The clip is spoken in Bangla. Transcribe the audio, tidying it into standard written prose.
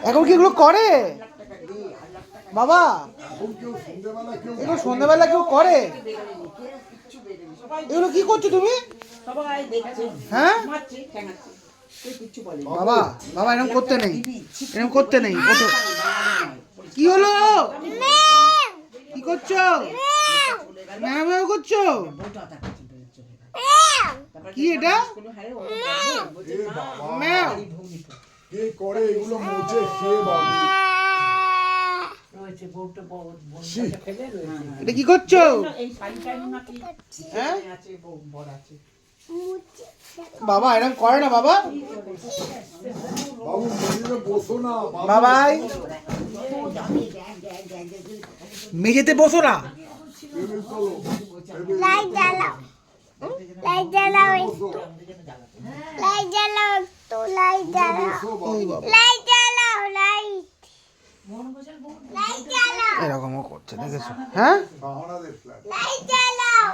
এখন কি এগুলো করে বাবা? এগুলো সন্ধ্যাবেলা কেউ করে? এগুলো কি করছো তুমি? হ্যাঁ বাবা, বাবা এরকম করতে নেই, এরকম করতে নেই। ওঠো। কি হলো? কি করছো? ম্যাও ম্যাও করছো? কি এটা? ম্যাও কে করে এগুলো? মুছে খেয়ে বাবু। এটা কি করছো? হ্যাঁ বাবা এরকম করে না বাবা। বাবু মেঝেতে বসো না বাবাই, মেঝেতে বসো না। টেবিল তোলো, টেবিল লাইট জ্বালাও, লাইট জ্বালাও একটু, লাইট জ্বালাও একটু, লাইট জ্বালাও, বসো বাবু। লাইট জ্বালাও, লাইট, লাইট জ্বালাও, এরকমও করছে দেখেছো? হ্যাঁ বাহানাদের ফ্ল্যাট। লাইট জ্বালাও।